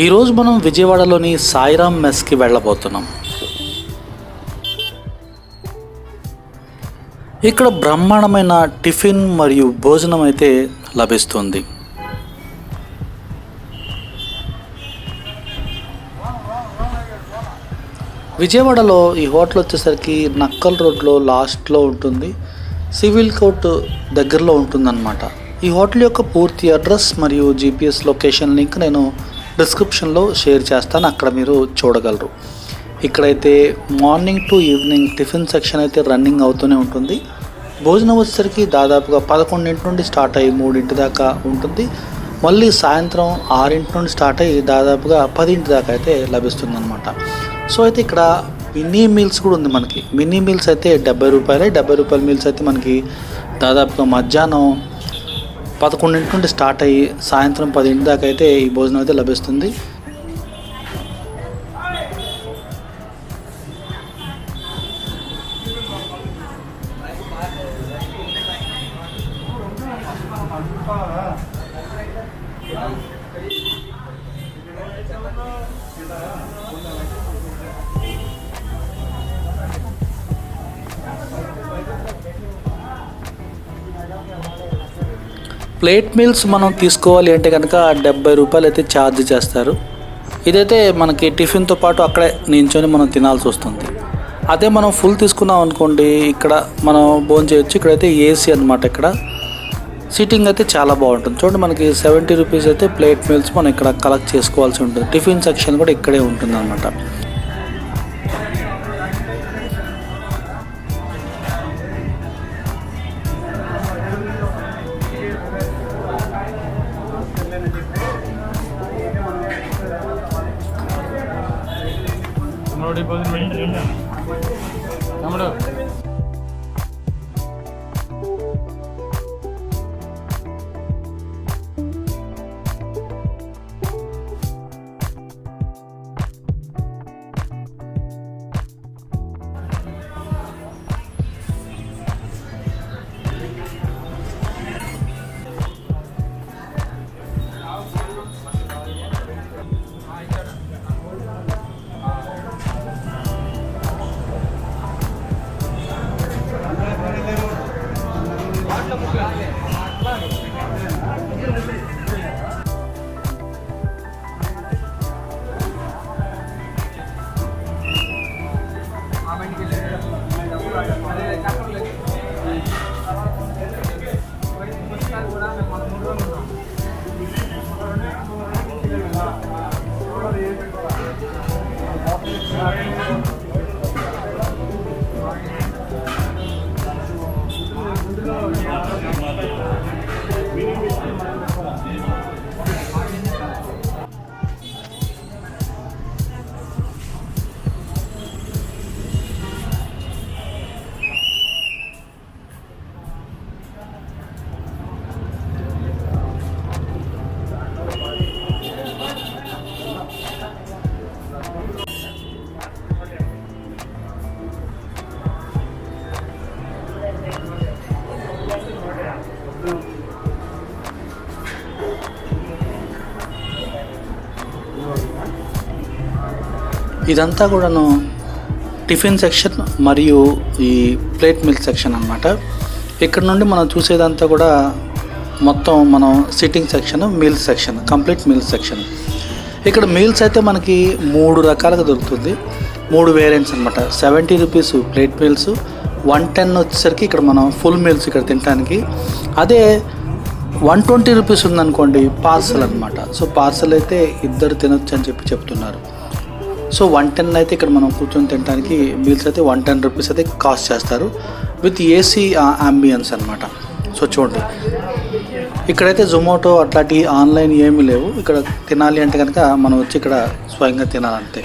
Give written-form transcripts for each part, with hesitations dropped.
ఈరోజు మనం విజయవాడలోని సాయిరామ్ మెస్కి వెళ్ళబోతున్నాం. ఇక్కడ బ్రహ్మాండమైన టిఫిన్ మరియు భోజనం అయితే లభిస్తుంది. విజయవాడలో ఈ హోటల్ వచ్చేసరికి నక్కల్ రోడ్లో లాస్ట్లో ఉంటుంది. సివిల్ కోర్ట్ దగ్గరలో ఉంటుందన్నమాట. ఈ హోటల్ యొక్క పూర్తి అడ్రస్ మరియు జీపీఎస్ లొకేషన్ లింక్ నేను డిస్క్రిప్షన్లో షేర్ చేస్తాను, అక్కడ మీరు చూడగలరు. ఇక్కడైతే morning to evening tiffin section అయితే రన్నింగ్ అవుతూనే ఉంటుంది. భోజనం వచ్చేసరికి దాదాపుగా 11 నుండి స్టార్ట్ అయ్యి 3 దాకా ఉంటుంది. మళ్ళీ సాయంత్రం 6 నుండి స్టార్ట్ అయ్యి దాదాపుగా 10 దాకా అయితే లభిస్తుంది అనమాట. సో అయితే ఇక్కడ మినీ మీల్స్ కూడా ఉంది మనకి. మినీ మీల్స్ అయితే 70 రూపాయలే. 70 రూపాయల మీల్స్ అయితే మనకి దాదాపుగా మధ్యాహ్నం 11 నుండి స్టార్ట్ అయ్యి సాయంత్రం 10 దాకా అయితే ఈ భోజనం అయితే లభిస్తుంది. ప్లేట్ మీల్స్ మనం తీసుకోవాలి అంటే కనుక 70 రూపాయలు అయితే ఛార్జ్ చేస్తారు. ఇదైతే మనకి టిఫిన్తో పాటు అక్కడే నించొని మనం తినాల్సి వస్తుంది. అదే మనం ఫుల్ తీసుకున్నాం అనుకోండి, ఇక్కడ మనం భోజనం చేయొచ్చు. ఇక్కడైతే ఏసీ అనమాట. ఇక్కడ సీటింగ్ అయితే చాలా బాగుంటుంది. చూడండి, మనకి 70 రూపీస్ అయితే ప్లేట్ మీల్స్ మనం ఇక్కడ కలెక్ట్ చేసుకోవాల్సి ఉంటుంది. టిఫిన్ సెక్షన్ కూడా ఇక్కడే ఉంటుంది అనమాట. ఇదంతా కూడాను టిఫిన్ సెక్షన్ మరియు ఈ ప్లేట్ మీల్ సెక్షన్ అనమాట. ఇక్కడ నుండి మనం చూసేదంతా కూడా మొత్తం మనం sitting section, meals section, complete meals section. ఇక్కడ మీల్స్ అయితే మనకి 3 రకాలుగా దొరుకుతుంది. 3 వేరియంట్స్ అనమాట. 70 రూపీస్ ప్లేట్ మీల్స్, 110 వచ్చేసరికి ఇక్కడ మనం ఫుల్ మీల్స్ ఇక్కడ తినడానికి. అదే 120 రూపీస్ ఉందనుకోండి పార్సల్ అనమాట. సో పార్సల్ అయితే 2 తినొచ్చు అని చెప్తున్నారు. సో 110 అయితే ఇక్కడ మనం కూర్చొని తినడానికి మీల్స్ అయితే 110 రూపీస్ అయితే కాస్ట్ చేస్తారు, విత్ ఏసీ అంబియన్స్ అనమాట. సో చూడండి, ఇక్కడైతే జొమాటో అట్లాంటి ఆన్లైన్ ఏమీ లేవు. ఇక్కడ తినాలి అంటే కనుక మనం వచ్చి ఇక్కడ స్వయంగా తినాలంతే.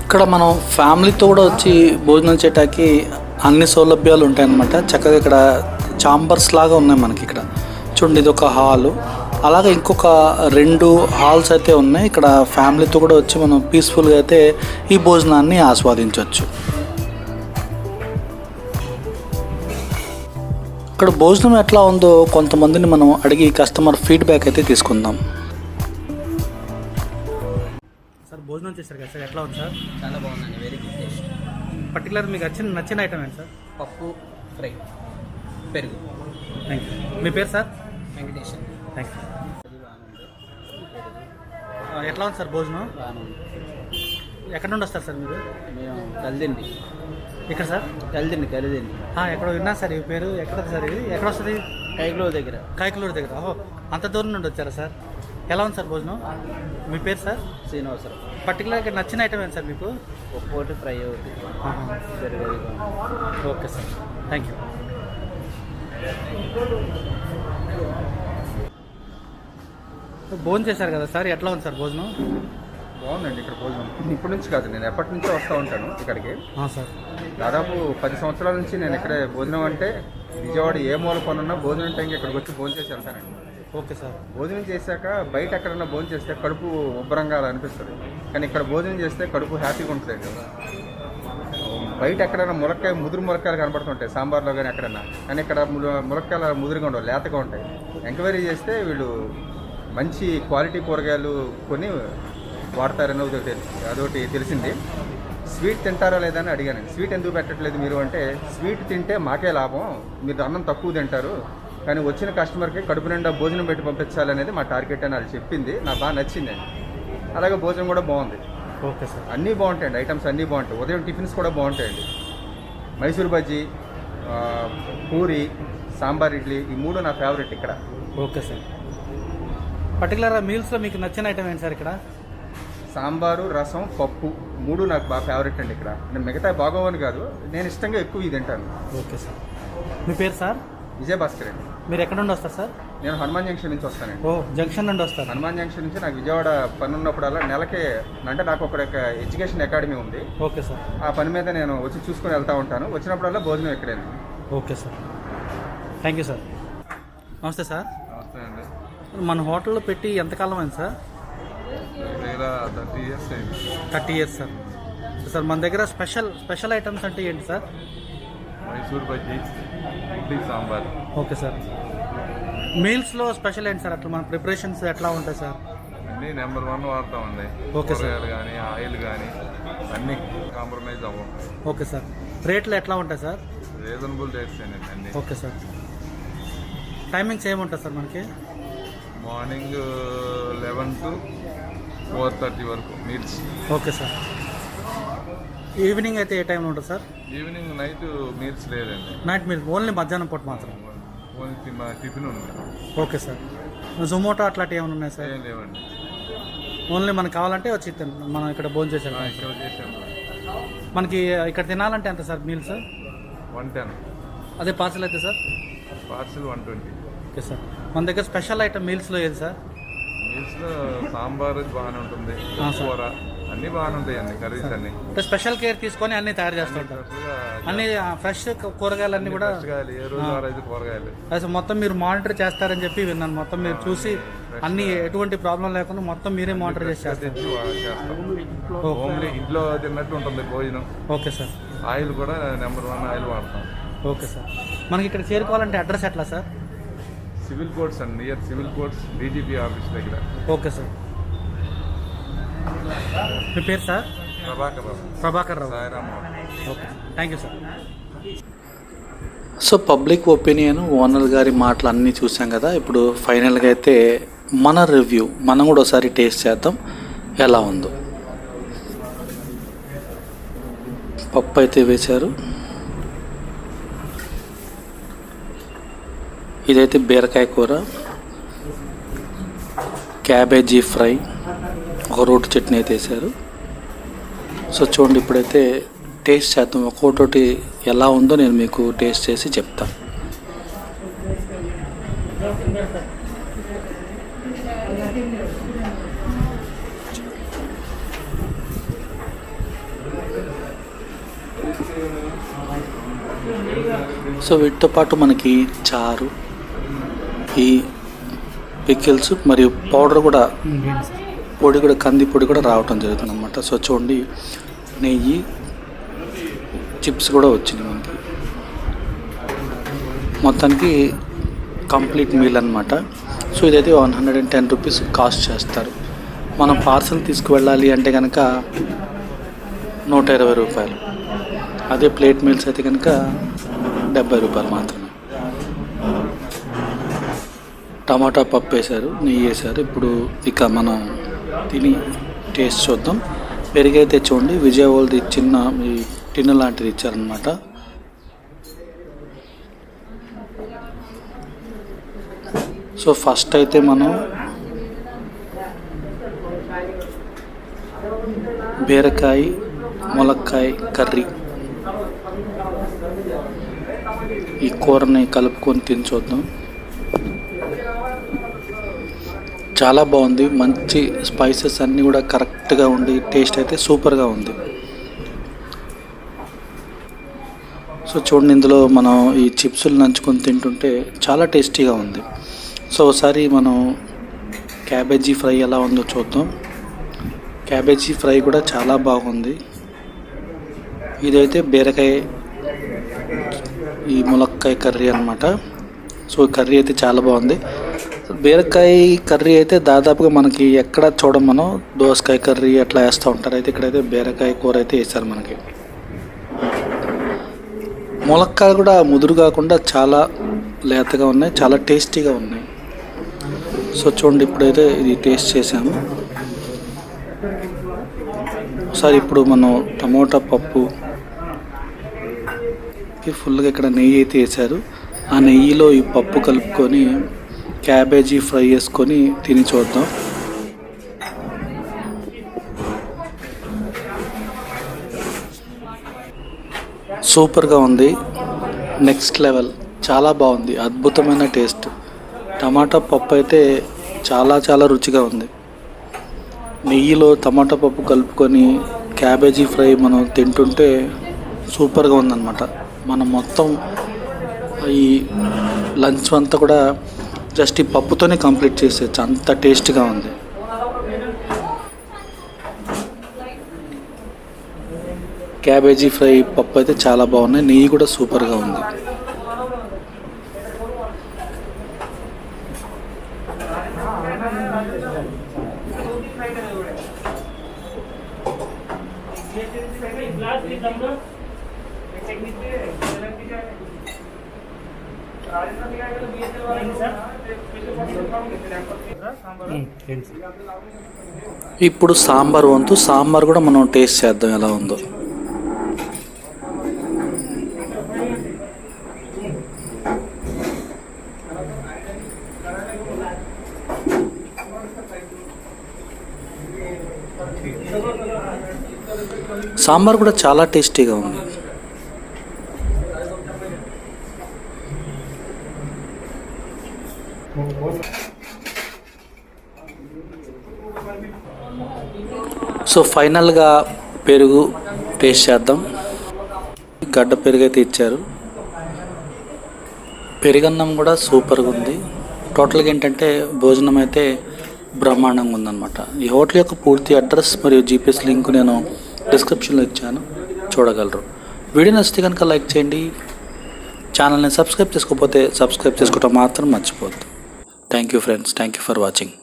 ఇక్కడ మనం ఫ్యామిలీతో కూడా వచ్చి భోజనం చేయడానికి అన్ని సౌలభ్యాలు ఉంటాయన్నమాట. చక్కగా ఇక్కడ చాంబర్స్ లాగా ఉన్నాయి మనకి. ఇక్కడ చూడండి, ఇది ఒక హాలు. అలాగే ఇంకొక 2 హాల్స్ అయితే ఉన్నాయి. ఇక్కడ ఫ్యామిలీతో కూడా వచ్చి మనం పీస్ఫుల్గా అయితే ఈ భోజనాన్ని ఆస్వాదించవచ్చు. ఇక్కడ భోజనం ఎట్లా ఉందో కొంతమందిని మనం అడిగి కస్టమర్ ఫీడ్బ్యాక్ అయితే తీసుకుందాం. సార్ భోజనం చేశారు కదా సార్, ఎట్లా ఉంది సార్? చాలా బాగుందండి, వెరీ గుడ్ టేస్ట్. పర్టికులర్ మీకు నచ్చిన ఐటమ్ ఏంటి సార్? పప్పు ఫ్రై, పెరుగు. Thank you. మీ పేరు సార్? వెంకటేష్. Thank you. ఎట్లా ఉంది సార్ భోజనం? ఎక్కడ నుండి వస్తారు సార్ మీరు? మేము కలిదండి. ఇక్కడ సార్ కలిదండి. ఎక్కడ విన్నా సార్ ఈ పేరు? ఎక్కడ సార్ ఇది ఎక్కడ వస్తుంది? కైకులూరు దగ్గర. కాయకులూరు దగ్గర. ఓహో, అంత దూరం నుండి వచ్చారా సార్? ఎలా ఉంది సార్ భోజనం? మీ పేరు సార్? శ్రీనివాసరావు. పర్టికులర్గా నచ్చిన ఐటమ్ ఏంటి సార్ మీకు? పప్పు ఒకటి, ఫ్రై ఒకటి, పెరుగు. Okay sir, thank you. భోజనం చేశారు కదా సార్, ఎట్లా ఉంది సార్ భోజనం? బాగుందండి ఇక్కడ భోజనం. ఇప్పటి నుంచి కాదు, నేను ఎప్పటి నుంచో వస్తూ ఉంటాను ఇక్కడికి. సార్ దాదాపు 10 సంవత్సరాల నుంచి నేను ఇక్కడే భోజనం అంటే విజయవాడ ఏ మూల పనున్నా భోజనం టైంకి ఇక్కడికి వచ్చి భోజనం చేసి వెళ్తానండి. Okay sir. భోజనం చేశాక బయట ఎక్కడన్నా భోజనం చేస్తే కడుపు ఉబ్బరంగా అనిపిస్తుంది, కానీ ఇక్కడ భోజనం చేస్తే కడుపు హ్యాపీగా ఉంటుంది. బయట ఎక్కడైనా ముదురు ములక్కాయలు కనబడుతుంటాయి సాంబార్లో కానీ ఎక్కడన్నా, కానీ ఇక్కడ ములక్కాయలు ముదురుగా ఉండవు, లేతగా ఉంటాయి. ఎంక్వైరీ చేస్తే వీళ్ళు మంచి క్వాలిటీ కూరగాయలు కొని వాడతారని అదొకటి తెలిసింది. స్వీట్ తింటారా లేదా అని అడిగాను. స్వీట్ ఎందుకు పెట్టట్లేదు మీరు అంటే, స్వీట్ తింటే మాకే లాభం, మీరు అన్నం తక్కువ తింటారు, కానీ వచ్చిన కస్టమర్కి కడుపు నిండా భోజనం పెట్టి పంపించాలనేది మా టార్గెట్ అని వాళ్ళు చెప్పింది. నాకు బాగా నచ్చిందండి. అలాగే భోజనం కూడా బాగుంది. Okay sir. అన్నీ బాగుంటాయండి, ఐటమ్స్ అన్నీ బాగుంటాయి. ఉదయం టిఫిన్స్ కూడా బాగుంటాయండి. మైసూర్ బజ్జీ, పూరి, సాంబార్, ఇడ్లీ, ఈ 3 నా ఫేవరెట్ ఇక్కడ. Okay sir. పర్టికులర్గా మీల్స్లో మీకు నచ్చిన ఐటమ్ ఏంటి సార్? ఇక్కడ సాంబారు, రసం, పప్పు 3 నాకు బాగా ఫేవరెట్ అండి ఇక్కడ. నేను మిగతా బాగోవని కాదు, నేను ఇష్టంగా ఎక్కువ ఇది తింటాను. Okay sir. మీ పేరు సార్? విజయభాస్కర్ అండి. మీరు ఎక్కడ నుండి వస్తారు సార్? నేను హనుమాన్ జంక్షన్ నుంచి వస్తానండి. ఓ, జంక్షన్ నుండి వస్తారు. హనుమాన్ జంక్షన్ నుంచి నాకు విజయవాడ పని ఉన్నప్పుడల్లా నెలకే, అంటే నాకు ఒక ఎడ్యుకేషన్ అకాడమీ ఉంది. Okay sir. ఆ పని మీద నేను వచ్చి చూసుకొని వెళ్తూ ఉంటాను. వచ్చినప్పుడల్లా భోజనం ఇక్కడేనండి. Okay sir, thank you sir. నమస్తే సార్. నమస్తే అండి. మన హోటల్లో పెట్టి ఎంతకాలం అయింది సార్? 30 years అయింది. 30 years సార్. సార్ మన దగ్గర స్పెషల్ ఐటమ్స్ అంటే ఏంటి sir? Mysore bajji, idli, sambar. Okay sir. మీల్స్లో స్పెషల్ ఏంటి సార్? అట్లా మన ప్రిపరేషన్స్ ఎట్లా ఉంటాయి సార్? అన్నీ నెంబర్ 1 వాడతామండి. Okay sir. కూరగాయలు కానీ, ఆయిల్ కానీ అన్నీ కాంప్రమైజ్ అవ్వం. Okay sir. రేట్లు ఎట్లా ఉంటాయి సార్? రీజనబుల్ రేట్స్ అండి అన్నీ. Okay sir. టైమింగ్స్ ఏముంటుంది సార్ మనకి? మార్నింగ్ 11 to 4:30 వరకు మీల్స్. Okay sir. ఈవినింగ్ అయితే ఏ టైంలో ఉంటుంది సార్? ఈవినింగ్, నైట్ మీల్స్ లేదండి. నైట్ మీల్ ఓన్లీ మధ్యాహ్నం పూట మాత్రం. ఓన్లీ మా టిఫిన్ ఉంది. Okay sir. జొమాటో అట్లాంటివి ఏమైనా ఉన్నాయి సార్? ఏం లేవండి. ఓన్లీ మనకు కావాలంటే వచ్చి మనం ఇక్కడ భోజనం చేసాం. ఇక్కడ చేసాము. మనకి ఇక్కడ తినాలంటే ఎంత సార్ మీల్స్? 110. అదే పార్సల్ అయితే సార్? పార్సిల్ 120. Okay sir. మన దగ్గర స్పెషల్ ఐటమ్ మీల్స్లో ఏది సార్? మీల్స్లో సాంబార్ బాగానే ఉంటుంది, సార్. కూర అన్నీ బాగానే ఉంటాయి అండి. కర్రీస్ అన్నీ అంటే స్పెషల్ కేర్ తీసుకొని అన్నీ తయారు చేస్తూ ఉంటారు. అన్ని ఫ్రెష్ కూరగాయలన్నీ కూడా ఏ రోజు ఆ రోజు కూరగాయలు అసలు మొత్తం మీరు మానిటర్ చేస్తారని చెప్పి విన్నాను. మొత్తం మీరు చూసి అన్ని ఎటువంటి ప్రాబ్లం లేకుండా మొత్తం మీరే మానిటర్ చేసి చేస్తారు. ఓన్లీ ఇంట్లో తిన్నట్టు ఉంటుంది భోజనం. Okay sir. ఆయిల్ కూడా నెంబర్ 1 ఆయిల్ వాడతాం. Okay sir. మనకి ఇక్కడ చేరుకోవాలంటే అడ్రస్ ఎట్లా సార్? సివిల్ కోర్ట్స్ అండి, near civil courts, DGP office దగ్గర. Okay sir. మీ పేరు sir? Prabhakar Rao. Okay, thank you sir. So public opinion, owner గారి మాటలు అన్నీ చూసాం కదా. ఇప్పుడు ఫైనల్గా అయితే మన రివ్యూ మనం కూడా ఒకసారి టేస్ట్ చేద్దాం ఎలా ఉందో. పప్పు అయితే వేశారు. ఇదైతే బీరకాయ కూర, క్యాబేజీ ఫ్రై, ఒక రోటి చట్నీ అయితే వేశారు. సో చూడండి, ఇప్పుడైతే టేస్ట్ చేద్దాం. ఒక్కొక్కటి ఎలా ఉందో నేను మీకు టేస్ట్ చేసి చెప్తాను. సో వీటితో పాటు మనకి చారు, ఈ పికిల్స్ మరియు పౌడర్ కూడా పొడి కూడా కంది పొడి కూడా రావటం జరుగుతుంది అనమాట. సో చూడండి, నెయ్యి, చిప్స్ కూడా వచ్చింది మనకి. మొత్తానికి కంప్లీట్ మీల్ అనమాట. సో ఇదైతే 110 రూపీస్ కాస్ట్ చేస్తారు. మనం పార్సల్ తీసుకువెళ్ళాలి అంటే కనుక 120 రూపాయలు. అదే ప్లేట్ మీల్స్ అయితే కనుక 70 రూపాయలు మాత్రమే. టమాటా పప్పు వేశారు, నెయ్యి వేశారు. ఇప్పుడు ఇక మనం తిని టేస్ట్ చూద్దాం. పెరుగైతే చూడండి, విజయవాడది చిన్న ఈ టిన్ను లాంటిది ఇచ్చారనమాట. సో ఫస్ట్ అయితే మనం బీరకాయ ములక్కాయ కర్రీ ఈ కూరని కలుపుకొని తిని చూద్దాం. చాలా బాగుంది. మంచి స్పైసెస్ అన్నీ కూడా కరెక్ట్గా ఉండి టేస్ట్ అయితే సూపర్గా ఉంది. సో చూడండి, ఇందులో మనం ఈ చిప్స్లు నంచుకొని తింటుంటే చాలా టేస్టీగా ఉంది. సో ఒకసారి మనం క్యాబేజీ ఫ్రై ఎలా ఉందో చూద్దాం. క్యాబేజీ ఫ్రై కూడా చాలా బాగుంది. ఇదైతే బీరకాయ ఈ ములక్కాయ కర్రీ అనమాట. సో కర్రీ అయితే చాలా బాగుంది. బీరకాయ కర్రీ అయితే దాదాపుగా మనకి ఎక్కడ చూడం, మనం దోసకాయ కర్రీ అట్లా వేస్తూ ఉంటారు. అయితే ఇక్కడైతే బీరకాయ కూర అయితే వేస్తారు మనకి. ములక్కాయ కూడా ముదురు కాకుండా చాలా లేతగా ఉన్నాయి, చాలా టేస్టీగా ఉన్నాయి. సో చూడండి, ఇప్పుడైతే ఇది టేస్ట్ చేసాము. ఒకసారి ఇప్పుడు మనం టమోటా పప్పు ఫుల్గా ఇక్కడ నెయ్యి అయితే వేసారు. ఆ నెయ్యిలో ఈ పప్పు కలుపుకొని క్యాబేజీ ఫ్రై చేసుకొని తిని చూద్దాం. సూపర్గా ఉంది, నెక్స్ట్ లెవెల్, చాలా బాగుంది, అద్భుతమైన టేస్ట్. టమాటా పప్పు అయితే చాలా చాలా రుచిగా ఉంది. నెయ్యిలో టమాటా పప్పు కలుపుకొని క్యాబేజీ ఫ్రై మనం తింటుంటే సూపర్గా ఉందన్నమాట. మనం మొత్తం ఈ లంచ్ అంతా కూడా జస్ట్ ఈ పప్పుతోనే కంప్లీట్ చేసేయచ్చు, అంత టేస్ట్గా ఉంది. క్యాబేజీ ఫ్రై పప్పు అయితే చాలా బాగున్నాయి, నెయ్యి కూడా సూపర్గా ఉంది. ఇప్పుడు సాంబార్ వంతు. సాంబార్ కూడా మనం టేస్ట్ చేద్దాం ఎలా ఉందో. సాంబార్ కూడా చాలా టేస్టీగా ఉంది. సో ఫైనల్గా పెరుగు టేస్ట్ చేద్దాం. గడ్డ పెరుగు అయితే ఇచ్చారు. పెరుగన్నం కూడా సూపర్గా ఉంది. టోటల్గా ఏంటంటే భోజనం అయితే బ్రహ్మాండంగా ఉందన్నమాట. ఈ హోటల్ యొక్క పూర్తి అడ్రస్ మరియు జీపీఎస్ లింక్ నేను డిస్క్రిప్షన్లో ఇచ్చాను, చూడగలరు. వీడియో నచ్చితే కనుక లైక్ చేయండి. ఛానల్ని సబ్స్క్రైబ్ చేసుకోకపోతే సబ్స్క్రైబ్ చేసుకోవటం మాత్రం మర్చిపోద్దు. Thank you friends, thank you for watching.